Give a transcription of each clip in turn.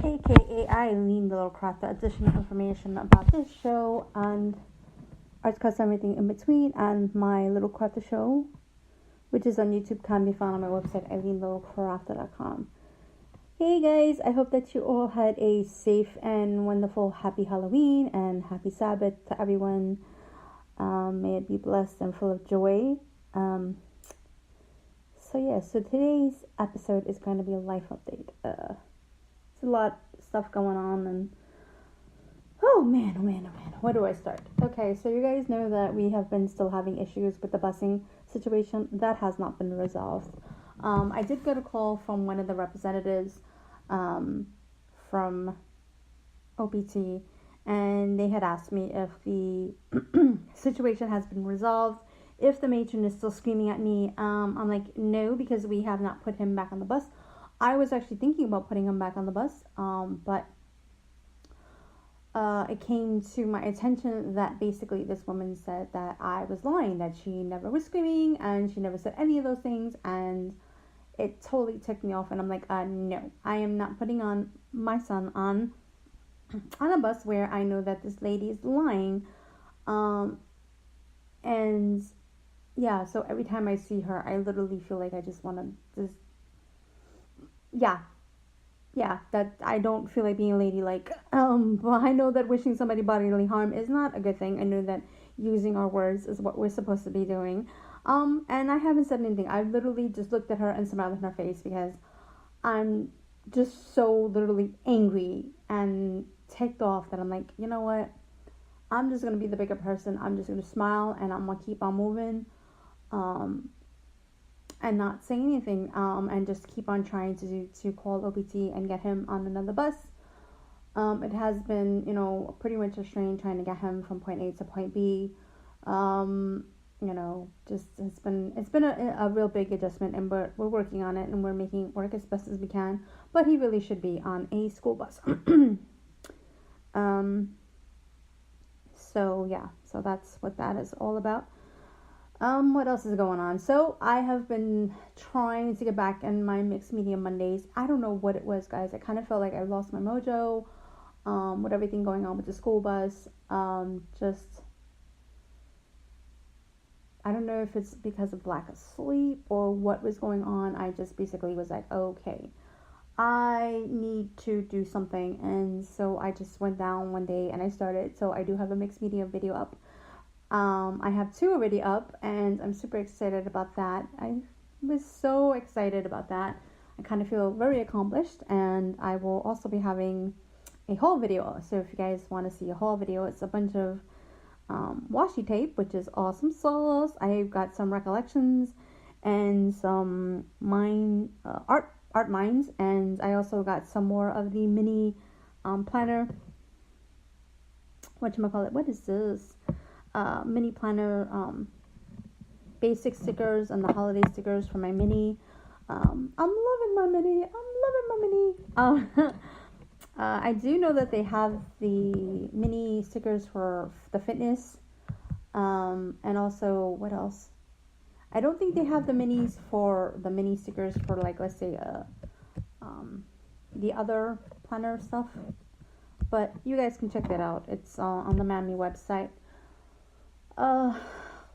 aka Eileen, the little craft, the additional information about this show and arts, custom, everything in between, and my little craft show, which is on YouTube, can be found on my website, eileenlittlecraft.com. Hey guys, I hope that you all had a safe and wonderful happy Halloween and happy Sabbath to everyone. May it be blessed and full of joy. So today's episode is going to be a life update. It's a lot of stuff going on, and oh man, where do I start? Okay, so you guys know that we have been still having issues with the busing situation. That has not been resolved. I did get a call from one of the representatives from OPT, and they had asked me if the situation has been resolved, if the matron is still screaming at me. I'm like, no, because we have not put him back on the bus. I was actually thinking about putting him back on the bus, but it came to my attention that basically this woman said that I was lying, that she never was screaming and she never said any of those things, and it totally ticked me off. And I'm like, no, I am not putting on my son on a bus where I know that this lady is lying. And yeah, so every time I see her, I literally feel like I just want to just, that I don't feel like being a lady. Like, but I know that wishing somebody bodily harm is not a good thing. I know that using our words is what we're supposed to be doing. And I haven't said anything. I literally just looked at her and smiled in her face because I'm just so literally angry and ticked off that I'm like, you know what? I'm just going to be the bigger person. I'm just going to smile and I'm going to keep on moving. And not say anything, and just keep on trying to call OPT and get him on another bus. It has been, pretty much a strain trying to get him from point A to point B. Just it's been a real big adjustment, and we're working on it, and we're making it work as best as we can. But he really should be on a school bus. So that's what that is all about. What else is going on? So I have been trying to get back in my mixed media Mondays. I don't know what it was, guys. I kind of felt like I lost my mojo, with everything going on with the school bus. I don't know if it's because of lack of sleep or what was going on. I just basically was like, okay, I need to do something. And so I just went down one day and I started. So I do have a mixed media video up. I have 2 already up, and I'm super excited about that. I was so excited about that. I kind of feel very accomplished, and I will also be having a haul video. So if you guys want to see a haul video, it's a bunch of washi tape, which is awesome sauce. I've got some recollections and some art mines, and I also got some more of the mini planner. Whatchamacallit? What is this? Mini planner basic stickers and the holiday stickers for my mini. I'm loving my mini. I do know that they have the mini stickers for the fitness, and also what else? I don't think they have the minis for the mini stickers for, like, let's say the other planner stuff, but you guys can check that out. It's on the Mammy website.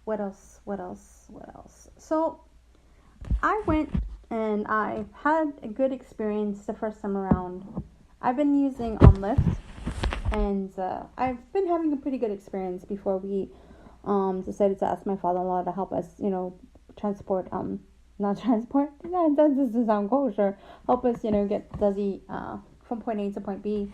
What else? So I went and I had a good experience the first time around. I've been using Lyft, and I've been having a pretty good experience before we decided to ask my father-in-law to help us, transport, not transport, that doesn't sound kosher, help us, get Desi from point A to point B,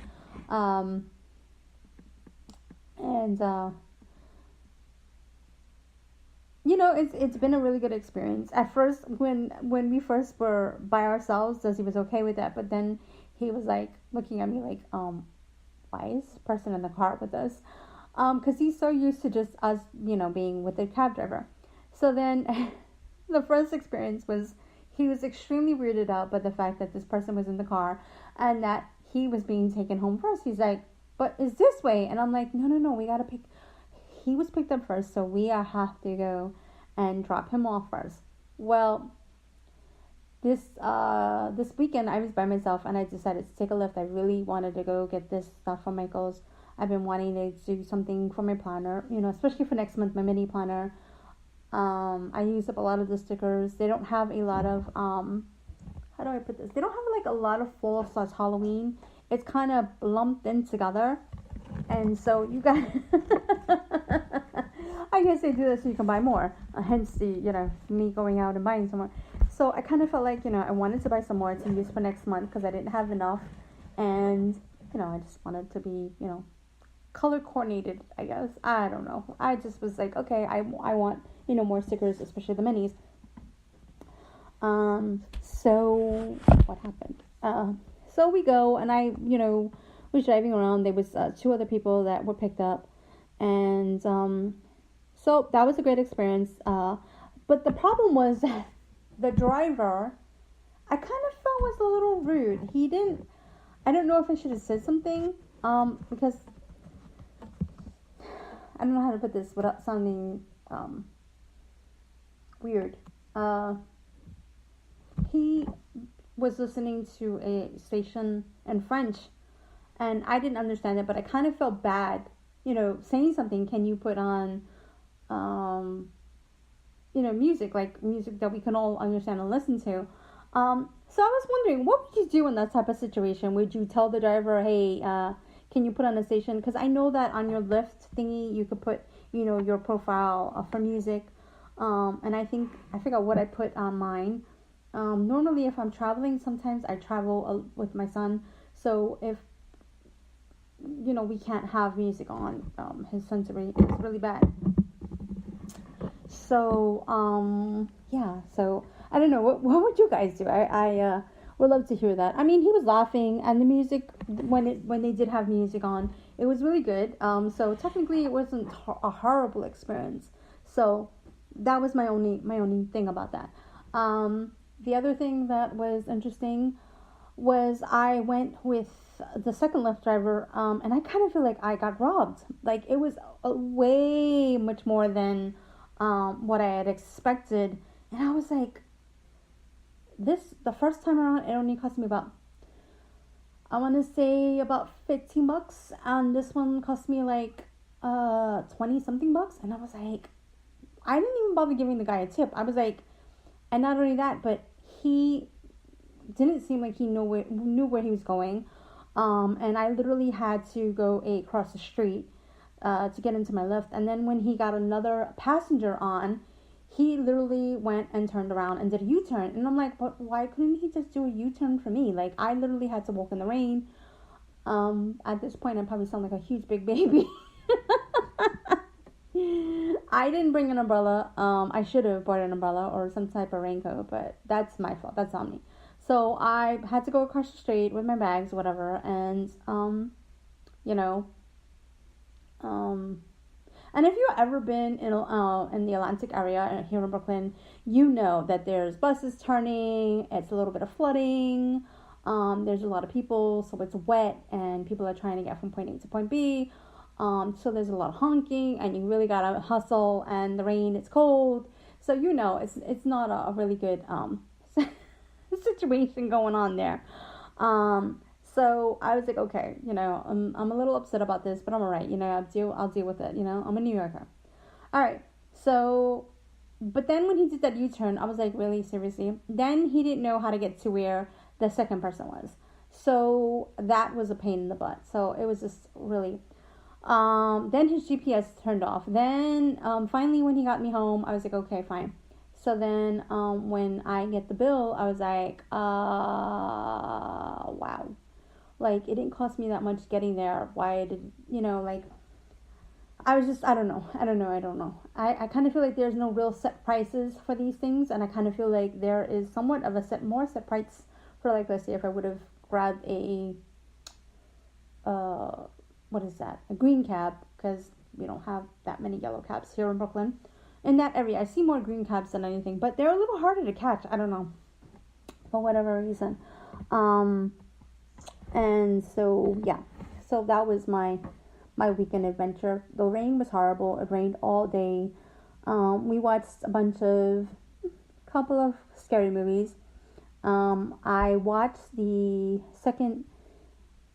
it's been a really good experience. At first, when we first were by ourselves, Desi was okay with that, but then he was like looking at me like, why is this person in the car with us? Because he's so used to just us, being with the cab driver. So then the first experience was he was extremely weirded out by the fact that this person was in the car and that he was being taken home first. He's like, but it's this way. And I'm like, no, we got to pick. He was picked up first, so we have to go and drop him off first. Well, this weekend I was by myself and I decided to take a lift. I really wanted to go get this stuff for Michael's. I've been wanting to do something for my planner, especially for next month, my mini planner. I used up a lot of the stickers. They don't have a lot of how do I put this? They don't have like a lot of fall/Halloween. It's kind of lumped in together, and so you got. I guess they do this so you can buy more. Hence the me going out and buying some more. So I kind of felt like I wanted to buy some more to use for next month because I didn't have enough, and I just wanted to be color coordinated. I guess I don't know. I just was like, okay, I want more stickers, especially the minis. So what happened? So we go, and I, was driving around. There was 2 other people that were picked up, and so that was a great experience. But the problem was that the driver, I kind of felt was a little rude. He didn't. I don't know if I should have said something, because I don't know how to put this without sounding weird. He was listening to a station in French, and I didn't understand it, but I kind of felt bad, saying something. Can you put on, music, like music that we can all understand and listen to? So I was wondering, what would you do in that type of situation? Would you tell the driver, hey, can you put on a station? Because I know that on your Lyft thingy, you could put, your profile for music. And I forgot what I put on mine. Normally, if I'm traveling, sometimes I travel with my son. So if, we can't have music on, his sensory is really bad. So, yeah. So, I don't know. What would you guys do? I would love to hear that. I mean, he was laughing, and the music, when they did have music on, it was really good. So technically, it wasn't a horrible experience. So that was my only thing about that. The other thing that was interesting was I went with the second Lyft driver, and I kind of feel like I got robbed. Like, it was way much more than what I had expected, and I was like, the first time around, it only cost me about, I want to say about $15, and this one cost me like 20 something bucks, and I was like, I didn't even bother giving the guy a tip. I was like, and not only that, but he didn't seem like he knew where he was going, and I literally had to go across the street to get into my Lyft, and then when he got another passenger on, he literally went and turned around and did a U-turn. And I'm like, but why couldn't he just do a U-turn for me? Like, I literally had to walk in the rain. At this point, I probably sound like a huge big baby. I didn't bring an umbrella. I should have brought an umbrella or some type of raincoat, but that's my fault. That's on me. So I had to go across the street with my bags, whatever, and, and if you've ever been in the Atlantic area here in Brooklyn, you know that there's buses turning, it's a little bit of flooding, there's a lot of people, so it's wet, and people are trying to get from point A to point B, so there's a lot of honking, and you really gotta hustle, and the rain, it's cold, so it's not a really good situation going on there. So I was like, okay, I'm a little upset about this, but I'm alright, I'll deal with it, I'm a New Yorker. Alright, so, but then when he did that U-turn, I was like, really, seriously? Then he didn't know how to get to where the second person was. So that was a pain in the butt. So it was just really, then his GPS turned off. Then, finally when he got me home, I was like, okay, fine. So then, when I get the bill, I was like, wow. Like, it didn't cost me that much getting there. Why did, I was just, I don't know. I kind of feel like there's no real set prices for these things. And I kind of feel like there is somewhat of a more set price for, like, let's say if I would have grabbed a green cab. Because we don't have that many yellow cabs here in Brooklyn. In that area, I see more green cabs than anything. But they're a little harder to catch. I don't know. For whatever reason. And so, yeah, so that was my weekend adventure. The rain was horrible. It rained all day. We watched couple of scary movies. I watched the second,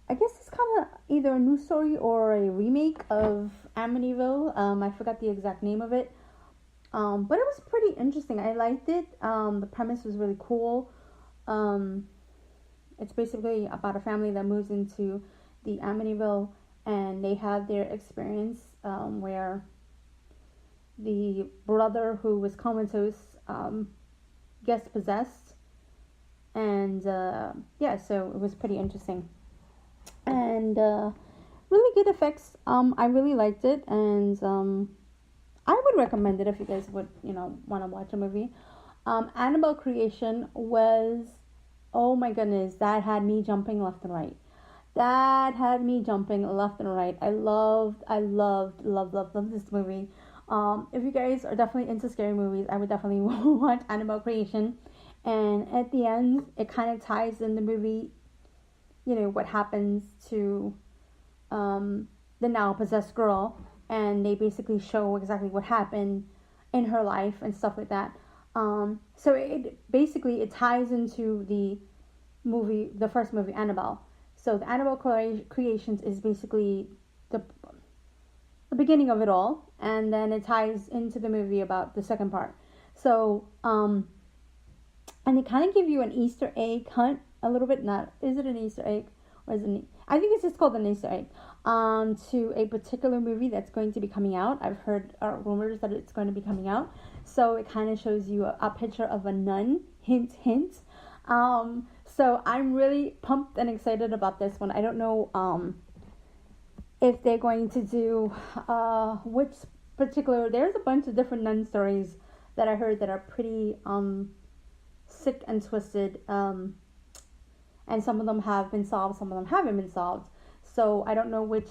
I guess it's kind of either a new story or a remake of Amityville. I forgot the exact name of it. But it was pretty interesting. I liked it. The premise was really cool. It's basically about a family that moves into the Amityville, and they have their experience where the brother who was comatose gets possessed. And yeah, so it was pretty interesting. And really good effects. I really liked it, and I would recommend it if you guys would, want to watch a movie. Annabelle Creation was, oh my goodness, that had me jumping left and right. That had me jumping left and right. I loved this movie. If you guys are definitely into scary movies, I would definitely watch Annabelle Creation. And at the end, it kind of ties in the movie, what happens to the now possessed girl. And they basically show exactly what happened in her life and stuff like that. So it ties into the first movie, Annabelle. So the Annabelle Creations is basically the beginning of it all, and then it ties into the movie about the second part. So, and they kind of give you an Easter egg hunt a little bit. Is it an Easter egg or is it? I think it's just called an Easter egg. To a particular movie that's going to be coming out. I've heard rumors that it's going to be coming out. So it kind of shows you a picture of a nun. Hint, hint. So I'm really pumped and excited about this one. I don't know if they're going to do which particular. There's a bunch of different nun stories that I heard that are pretty sick and twisted. And some of them have been solved, some of them haven't been solved. So I don't know which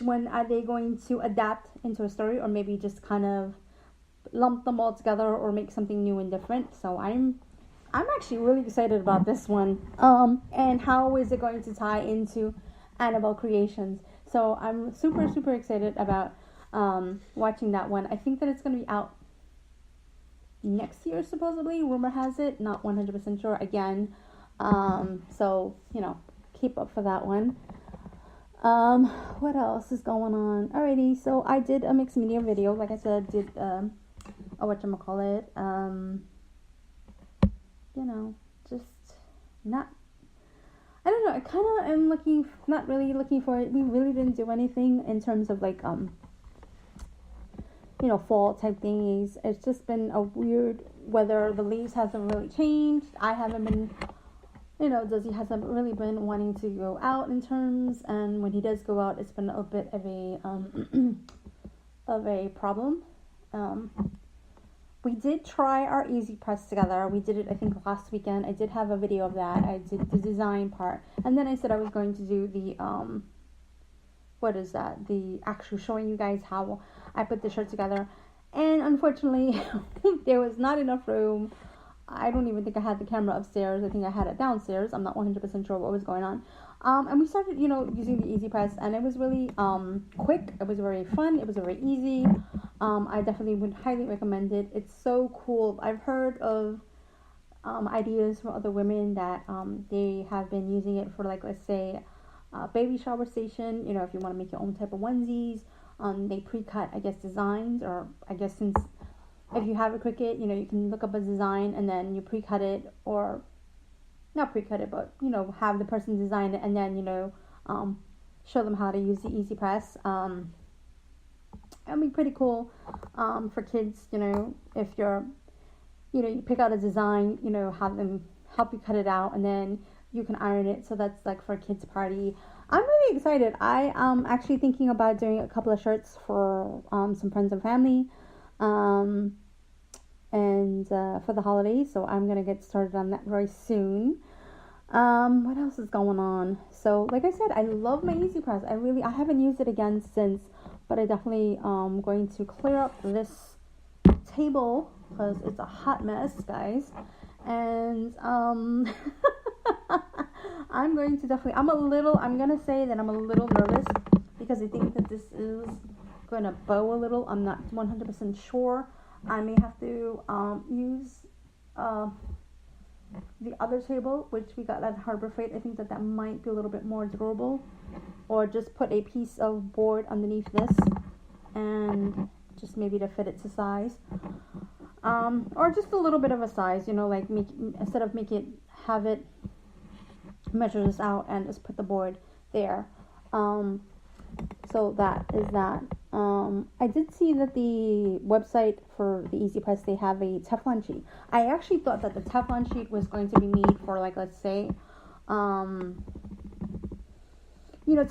one are they going to adapt into a story, or maybe just kind of lump them all together or make something new and different. So I'm actually really excited about this one. And how is it going to tie into Annabelle Creations? So I'm super excited about watching that one. I think that it's going to be out next year, supposedly. Rumor has it, not 100% sure again. So keep up for that one. What else is going on? Alrighty, so I did a mixed media video. Like I said, did whatchamacallit, just not, I don't know, I kind of am not really looking for it. We really didn't do anything in terms of like, fall type things. It's just been a weird weather. The leaves hasn't really changed. I haven't been, Dizzy hasn't really been wanting to go out in terms, and when he does go out, it's been a bit of a problem. We did try our easy press together. We did it, I think, last weekend. I did have a video of that. I did the design part, and then I said I was going to do the the actual showing you guys how I put the shirt together. And unfortunately, there was not enough room. I don't even think I had the camera upstairs. I think I had it downstairs. I'm not 100% sure what was going on. And we started, using the Easy Press, and it was really quick. It was very fun. It was very easy. I definitely would highly recommend it. It's so cool. I've heard of ideas from other women that they have been using it for, like, let's say, baby shower station. If you want to make your own type of onesies. They pre-cut, I guess, designs, or I guess since if you have a Cricut, you can look up a design and then you pre-cut it, or not pre-cut it, but, have the person design it and then, show them how to use the Easy Press. It'll be pretty cool for kids, if you're, you pick out a design, have them help you cut it out, and then you can iron it. So that's like for a kid's party. I'm really excited. I am actually thinking about doing a couple of shirts for some friends and family. And for the holidays, so I'm gonna get started on that very soon. What else is going on? So, like I said, I love my Easy Press. I haven't used it again since, but I definitely going to clear up this table because it's a hot mess, guys. And I'm going to definitely. I'm gonna say that I'm a little nervous because I think that this is gonna bow a little. I'm not 100% sure. I may have to use uh, the other table, which we got at Harbor Freight. I think that might be a little bit more durable. Or just put a piece of board underneath this, and just maybe to fit it to size. Or just a little bit of a size, like instead of have it measure this out and just put the board there. So that is that. I did see that the website for the Easy Press, they have a Teflon sheet. I actually thought that the Teflon sheet was going to be made for, like, let's say, to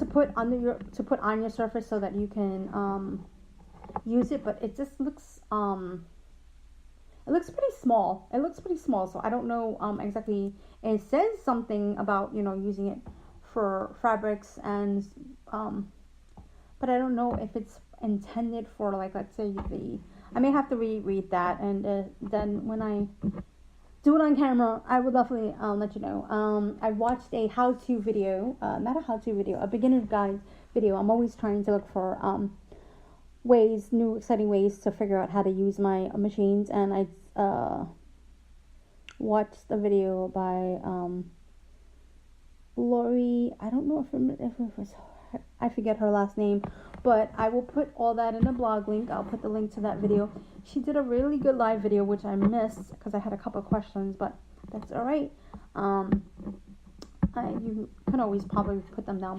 put on your surface so that you can use it, but it just looks it looks pretty small. So I don't know exactly. It says something about using it for fabrics and but I don't know if it's intended for, like, let's say I may have to reread that, and then when I do it on camera, I will definitely let you know. I watched a how-to video, not a how-to video, a beginner's guide video. I'm always trying to look for new exciting ways to figure out how to use my machines, and I watched a video by Lori. I don't know if it was her, I forget her last name, but I will put all that in a blog link. I'll put the link to that video. She did a really good live video, which I missed because I had a couple of questions, but that's all right. You can always probably put them down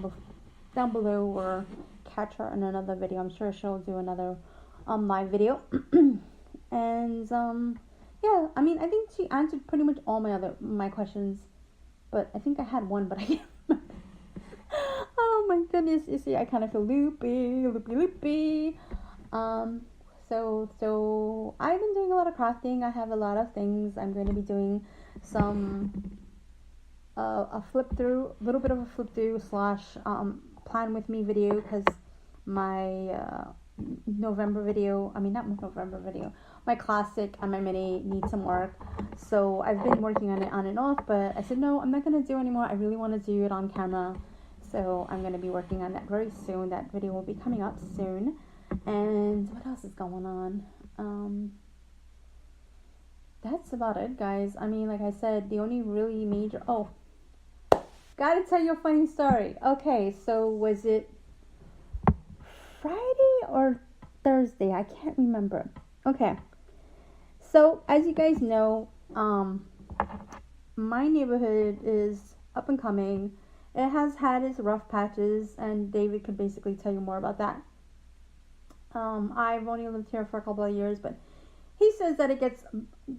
below or catch her in another video. I'm sure she'll do another live video. And yeah, I mean, I think she answered pretty much all my questions, but I think I had one, but I can't remember. Oh my goodness, you see, I kind of feel loopy. So I've been doing a lot of crafting. I have a lot of things. I'm going to be doing some a little bit of a flip through / plan with me video, because my my classic and my mini need some work. So I've been working on it on and off, but I said no, I'm not going to do anymore. I really want to do it on camera. So I'm going to be working on that very soon. That video will be coming up soon. And what else is going on? That's about it, guys. I mean, like I said, the only really major... Oh, gotta tell you a funny story. Okay, so was it Friday or Thursday? I can't remember. Okay. So, as you guys know, my neighborhood is up and coming. It has had its rough patches, and David could basically tell you more about that. I've only lived here for a couple of years, but he says that it gets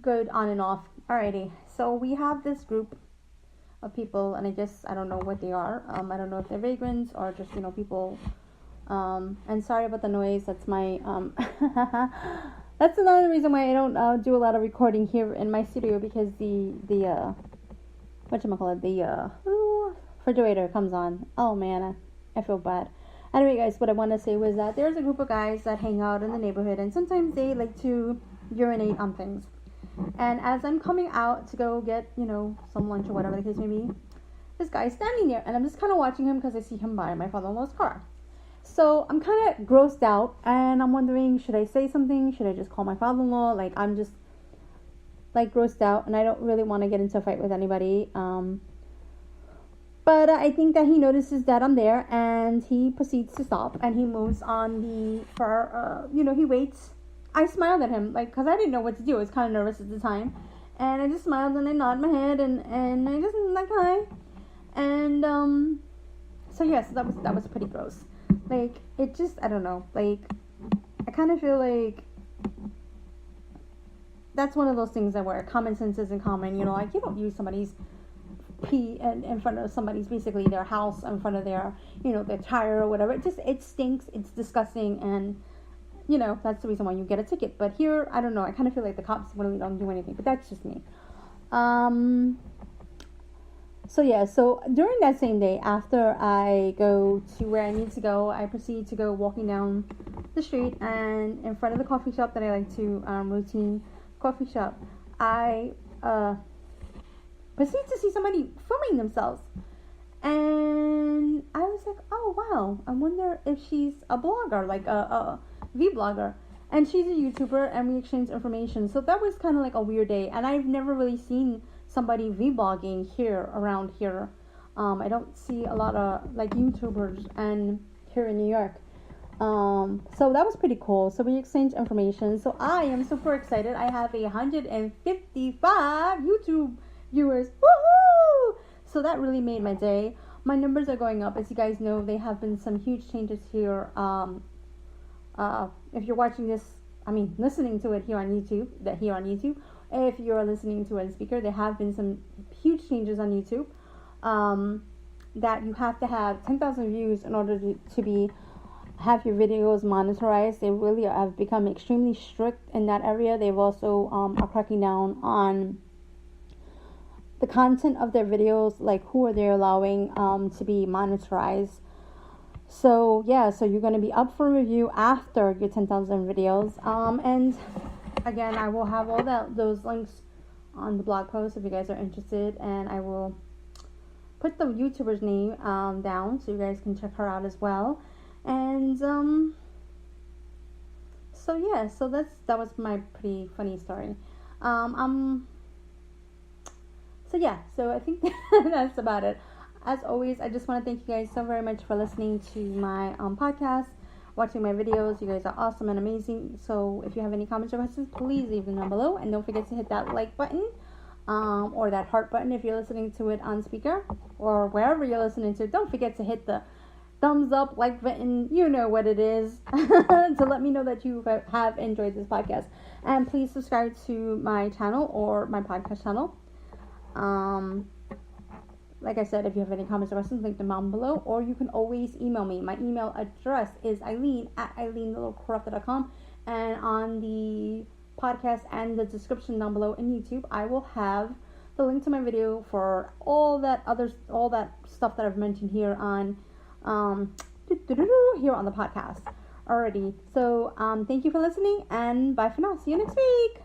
good on and off. Alrighty, so we have this group of people, and I don't know what they are. I don't know if they're vagrants or just, people. And sorry about the noise. That's my, that's another reason why I don't do a lot of recording here in my studio, because the refrigerator comes on. Oh man, I feel bad. Anyway, guys, what I want to say was that there's a group of guys that hang out in the neighborhood, and sometimes they like to urinate on things. And as I'm coming out to go get, some lunch or whatever the case may be, this guy's standing there, and I'm just kind of watching him because I see him by my father-in-law's car. So I'm kind of grossed out, and I'm wondering, should I say something? Should I just call my father-in-law? Like, I'm just, grossed out, and I don't really want to get into a fight with anybody. But I think that he notices that I'm there, and he proceeds to stop, and he moves on he waits. I smiled at him, because I didn't know what to do. I was kind of nervous at the time, and I just smiled, and I nodded my head, and I just, hi. And, so yes, that was pretty gross. It just, I don't know, I kind of feel like that's one of those things that where common sense isn't common, you don't use somebody's pee in front of somebody's, basically their house, in front of their, their tire or whatever. It stinks, it's disgusting, and, that's the reason why you get a ticket. But here, I don't know, I kind of feel like the cops really don't do anything, but that's just me. So during that same day, after I go to where I need to go, I proceed to go walking down the street, and in front of the coffee shop that I like to, routine coffee shop, I, proceed to see somebody filming themselves, and I was like, oh wow, I wonder if she's a blogger, like a vlogger. And she's a YouTuber, and we exchanged information. So that was kind of like a weird day. And I've never really seen somebody vlogging here, around here. I don't see a lot of like YouTubers and here in New York. So that was pretty cool. So we exchanged information. So I am super excited. I have 155 YouTube viewers. Woohoo! So that really made my day. My numbers are going up. As you guys know, there have been some huge changes here. If you're watching this, listening to it here on YouTube, if you're listening to it on speaker, there have been some huge changes on YouTube. That you have to have 10,000 views in order to have your videos monetized. They really have become extremely strict in that area. They've also are cracking down on the content of their videos, like who are they allowing to be monetized. So yeah, so you're going to be up for review after your 10,000 videos. And again, I will have all those links on the blog post if you guys are interested, and I will put the YouTuber's name down so you guys can check her out as well. And so yeah, so that was my pretty funny story. So yeah, so I think that's about it. As always, I just want to thank you guys so very much for listening to my podcast, watching my videos. You guys are awesome and amazing. So if you have any comments or questions, please leave them down below, and don't forget to hit that like button or that heart button if you're listening to it on speaker or wherever you're listening to. Don't forget to hit the thumbs up, like button, you know what it is, to let me know that you have enjoyed this podcast. And please subscribe to my channel or my podcast channel. Like I said, if you have any comments or questions, link them down below, or you can always email me. My email address is Eileen@eileenlittlecorrupted.com, and on the podcast and the description down below in YouTube, I will have the link to my video for all that stuff that I've mentioned here on here on the podcast already. So thank you for listening, and bye for now. See you next week.